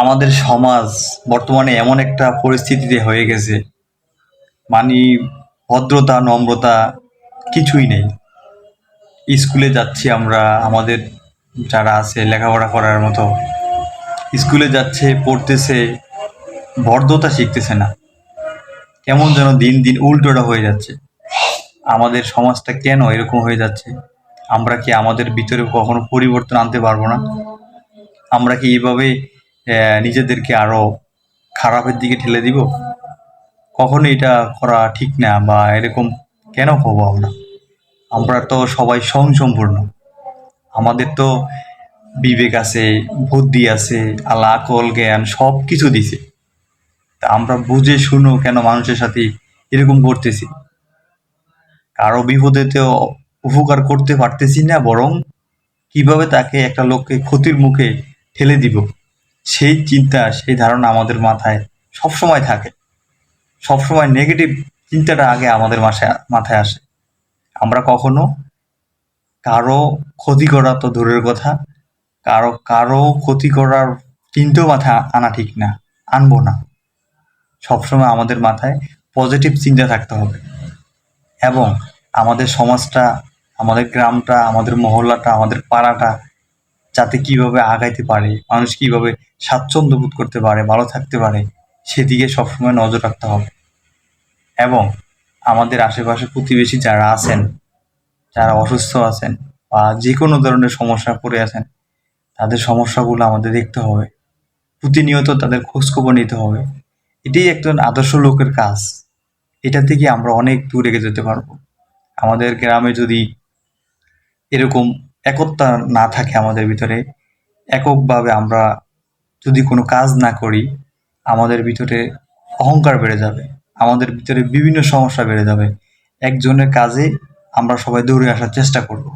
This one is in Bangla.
আমাদের সমাজ বর্তমানে এমন একটা পরিস্থিতিতে হয়ে গেছে, মানে ভদ্রতা নম্রতা কিছুই নেই। স্কুলে যাচ্ছি আমরা, আমাদের যারা আছে লেখাপড়া করার মতো স্কুলে যাচ্ছে, পড়তেছে, ভদ্রতা শিখতেছে না। কেমন যেন দিন দিন উল্টোটা হয়ে যাচ্ছে। আমাদের সমাজটা কেন এরকম হয়ে যাচ্ছে? আমরা কি আমাদের ভিতরে কখনো পরিবর্তন আনতে পারবো না? আমরা কি এইভাবে নিজেদেরকে আরো খারাপের দিকে ঠেলে দিব? কখনো এটা করা ঠিক না, বা এরকম কেন হবো আমরা? আমরা তো সবাই স্বয়ংসম্পূর্ণ। আমাদের তো বিবেক আছে, বুদ্ধি আছে, আল্লাহ আকল জ্ঞান সব কিছু দিছে। তা আমরা বুঝে শুনো কেন মানুষের সাথে এরকম করতেছি? কারো বিপদেতেও উপকার করতে পারতেছি না, বরং কিভাবে তাকে একটা লোককে ক্ষতির মুখে ঠেলে দিব, সেই চিন্তা সেই ধারণা আমাদের মাথায় সবসময় থাকে। সবসময় নেগেটিভ চিন্তাটা আগে আমাদের মাথায় আসে। আমরা কখনো কারো ক্ষতি করা তো দূরের কথা, কারো কারো ক্ষতি করার চিন্তাও মাথায় আনা ঠিক না, আনবো না। সবসময় আমাদের মাথায় পজিটিভ চিন্তা থাকতে হবে, এবং আমাদের সমাজটা, আমাদের গ্রামটা, আমাদের মহল্লাটা, আমাদের পাড়াটা যাতে কিভাবে আগাইতে পারে, মানুষ কিভাবে স্বাচ্ছন্দ্য বোধ করতে পারে, ভালো থাকতে পারে, সেদিকে সবসময় নজর রাখতে হবে। এবং আমাদের আশেপাশে প্রতিবেশী যারা আছেন, যারা অসুস্থ আছেন বা যে কোনো ধরনের সমস্যায় পড়ে আছেন, তাদের সমস্যাগুলো আমাদের দেখতে হবে। প্রতিনিয়ত তাদের খোঁজখবর নিতে হবে। এটাই একজন আদর্শ লোকের কাজ। এটা থেকে আমরা অনেক দূর এগিয়ে যেতে পারবো। আমাদের গ্রামে যদি এরকম একতা না থাকে আমাদের ভিতরে, এককভাবে আমরা যদি কোনো কাজ না করি, আমাদের ভিতরে অহংকার বেড়ে যাবে। আমাদের ভিতরে বিভিন্ন সমস্যা বেড়ে যাবে। একজনের কাজে আমরা সবাই দৌড়ে আসার চেষ্টা করব।